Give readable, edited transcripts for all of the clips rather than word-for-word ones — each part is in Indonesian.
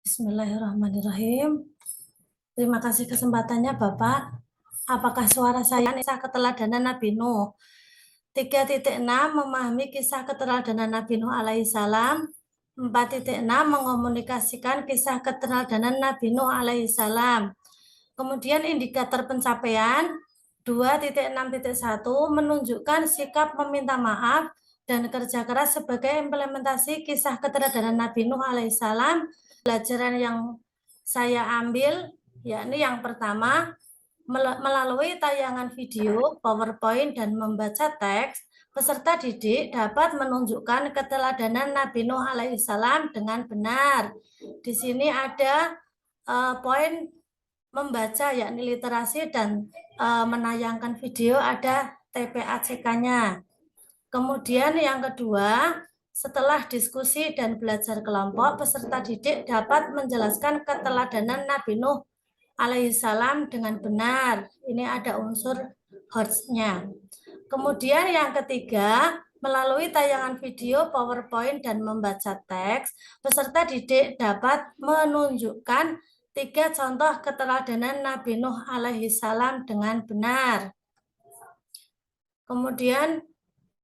Bismillahirrahmanirrahim. Terima kasih kesempatannya Bapak. Apakah suara saya kisah keteladanan Nabi Nuh? 3.6 memahami kisah keteladanan Nabi Nuh alaihissalam. 4.6 mengomunikasikan kisah keteladanan Nabi Nuh alaihissalam. Kemudian indikator pencapaian 2.6.1 menunjukkan sikap meminta maaf dan kerja keras sebagai implementasi kisah keteladanan Nabi Nuh alaihissalam. Pelajaran yang saya ambil yakni yang pertama, melalui tayangan video, PowerPoint, dan membaca teks, peserta didik dapat menunjukkan keteladanan Nabi Nuh alaihissalam dengan benar. Di sini ada poin membaca yakni literasi dan menayangkan video ada TPACK-nya. Kemudian yang kedua, setelah diskusi dan belajar kelompok, peserta didik dapat menjelaskan keteladanan Nabi Nuh alaihissalam dengan benar. Ini ada unsur HOTS-nya. Kemudian yang ketiga, melalui tayangan video, PowerPoint, dan membaca teks, peserta didik dapat menunjukkan 3 contoh keteladanan Nabi Nuh alaihissalam dengan benar. Kemudian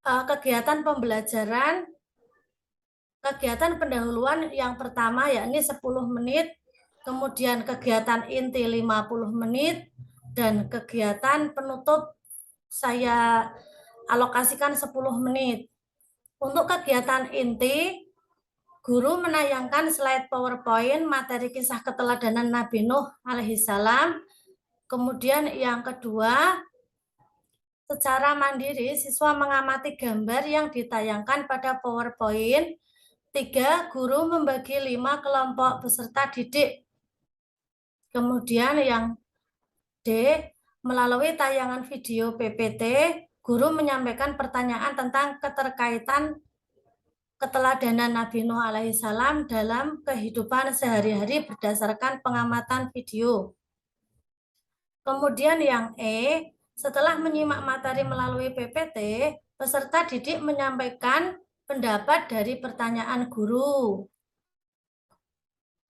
kegiatan pembelajaran, kegiatan pendahuluan yang pertama yakni 10 menit, kemudian kegiatan inti 50 menit, dan kegiatan penutup saya alokasikan 10 menit. Untuk kegiatan inti, guru menayangkan slide PowerPoint materi kisah keteladanan Nabi Nuh alaihissalam. Kemudian yang kedua, secara mandiri, siswa mengamati gambar yang ditayangkan pada PowerPoint. 3, guru membagi 5 kelompok peserta didik. Kemudian yang D, melalui tayangan video PPT, guru menyampaikan pertanyaan tentang keterkaitan keteladanan Nabi Nuh alaihissalam dalam kehidupan sehari-hari berdasarkan pengamatan video. Kemudian yang E, setelah menyimak materi melalui PPT, peserta didik menyampaikan pendapat dari pertanyaan guru.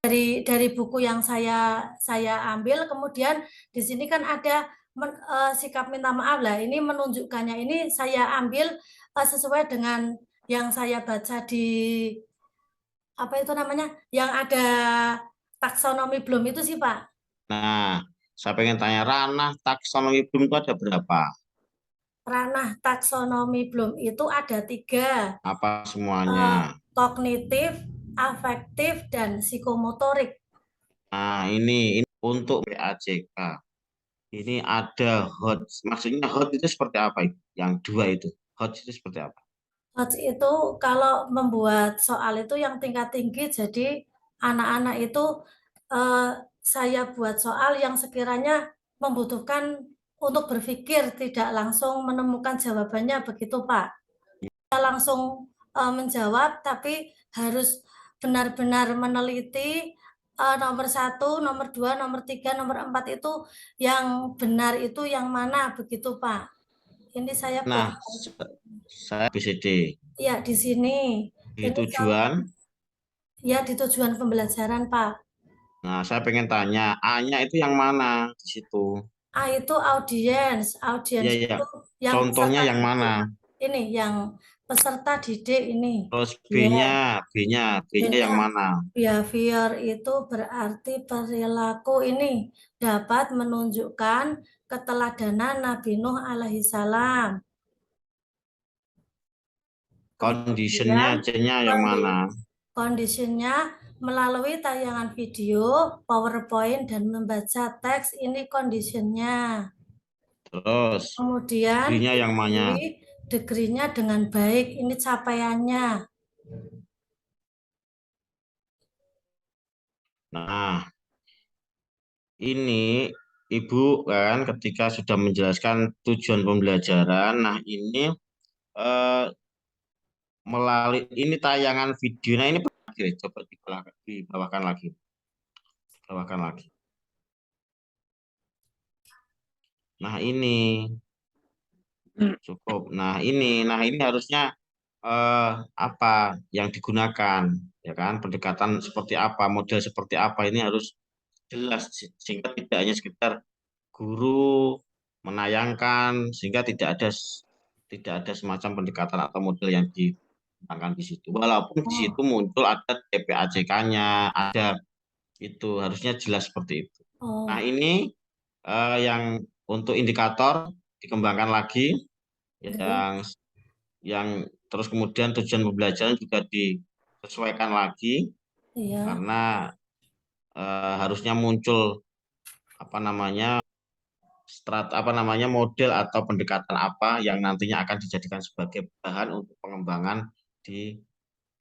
Dari buku yang saya ambil, kemudian di sini kan ada sikap minta maaf lah. Ini menunjukkannya, ini saya ambil sesuai dengan yang saya baca di apa itu namanya, yang ada taksonomi belum itu sih Pak. Nah, saya pengen tanya, ranah taksonomi belum itu ada berapa? Ranah taksonomi belum itu ada 3. Apa semuanya? Kognitif, afektif, dan psikomotorik. Nah, ini untuk PACK. Ini ada HOTS. Maksudnya HOTS itu seperti apa? Yang 2 itu. HOTS itu seperti apa? HOTS itu kalau membuat soal itu yang tingkat tinggi, jadi anak-anak itu saya buat soal yang sekiranya membutuhkan untuk berpikir, tidak langsung menemukan jawabannya, begitu Pak. Kita langsung menjawab, tapi harus benar-benar meneliti nomor 1, nomor 2, nomor 3, nomor 4 itu yang benar itu yang mana, begitu Pak. Ini saya buat. Nah, saya BCD. Ya, di sini. Di Ini tujuan. ya di tujuan pembelajaran, Pak. Nah, saya pengen tanya, A-nya itu yang mana di situ? A itu audiens. Iya, Audiens iya. itu yang Contohnya peserta yang mana? didik. Ini yang peserta didik ini. Terus Ya, B-nya, B-nya yang B-nya. mana? Behavior itu berarti perilaku ini dapat menunjukkan keteladanan Nabi Nuh alaihissalam. Conditionnya, Kemudian C-nya yang mana? kondisinya melalui tayangan video, PowerPoint, dan membaca teks, ini kondisinya. Terus Kemudian D-nya yang mana? degree-nya dengan baik, ini capaiannya. Nah, ini Ibu kan ketika sudah menjelaskan tujuan pembelajaran, nah ini eh, melalui ini tayangan video, nah ini coba dibawahkan lagi, bawahkan lagi. Nah ini cukup. Nah ini harusnya apa yang digunakan, ya kan? Pendekatan seperti apa, model seperti apa ini harus jelas sehingga tidak hanya sekedar guru menayangkan sehingga tidak ada semacam pendekatan atau model yang digunakan di situ. Walaupun di situ Oh, muncul ada TPAJK-nya, ada itu harusnya jelas seperti itu. Nah, oh, ini yang untuk indikator dikembangkan lagi oke. yang terus kemudian tujuan pembelajaran juga disesuaikan lagi Iya, karena harusnya muncul apa namanya model atau pendekatan apa yang nantinya akan dijadikan sebagai bahan untuk pengembangan di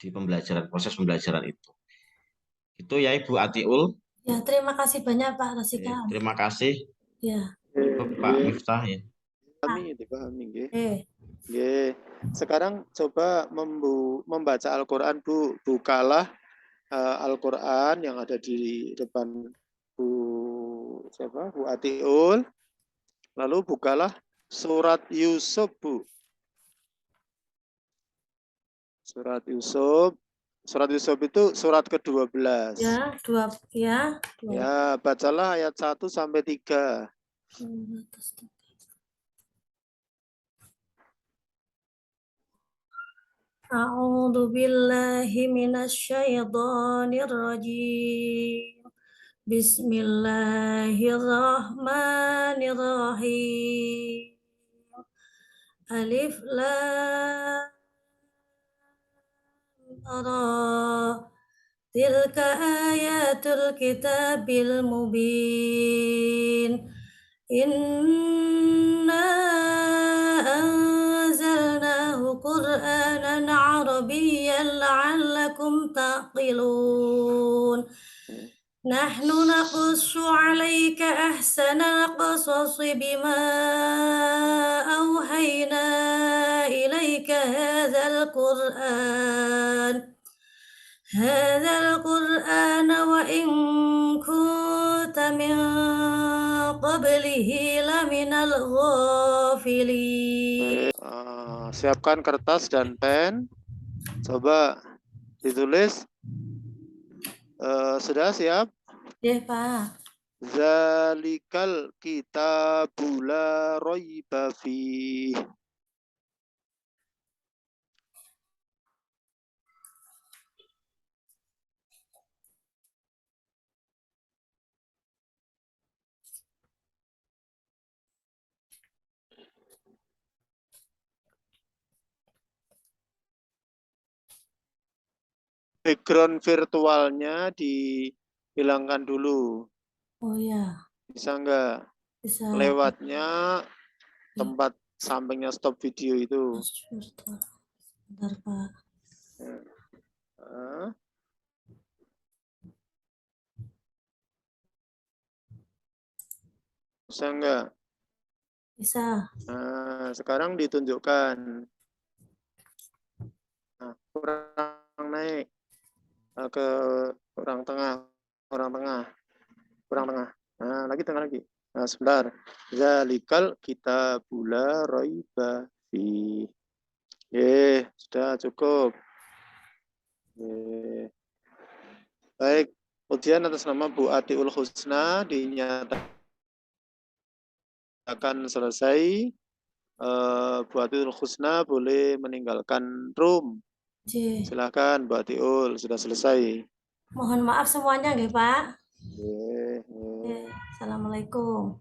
pembelajaran proses pembelajaran itu. Itu ya Ibu Atiul. ya terima kasih banyak Pak Rasika. Terima kasih Ya, Pak Nggih, Miftah ya. dipahami nggih. eh, Nggih. Sekarang coba membaca Al-Qur'an, Bu. Bukalah Al-Qur'an yang ada di depan Bu Bu Atiul. Lalu bukalah surat Yusuf, Bu. Surat Yusuf. Surat Yusuf itu surat ke-12. ya dua, ya dua. Ya, bacalah ayat 1 sampai 3. A'udzu billahi minasyaitonir rajim. Bismillahirrahmanirrahim. Alif lam ra. Tilka ayatul kitabil mubin. Inna anzalnahu Qur'anan Arabiyyan la'allakum taqilun. Nahnu naqussu 'alaika ahsanal qasasi bima awhayna ilaika hadzal Qur'an wa in kunta min qablihi laminal ghafilin. Siapkan kertas dan pen. Coba ditulis. Sudah siap? Ya, Pak. Zalikal kitabu la raiba fih. Background virtualnya dihilangkan dulu. Oh ya, Bisa enggak? bisa. Lewatnya tempat sampingnya stop video itu. Bentar, Pak. Bisa enggak? Bisa. Nah, sekarang ditunjukkan. Nah, kurang naik ke kurang tengah, kurang tengah. Nah, lagi tengah lagi. Nah, sebentar. Zalikal kitabula raiba fi. Sudah cukup. Baik, ujian atas nama Bu Atiul Husna dinyatakan selesai. Bu Atiul Husna boleh meninggalkan room. J. Silakan Bu Atiul, sudah selesai. Mohon maaf semuanya, nggih, Pak. Oke. Assalamualaikum.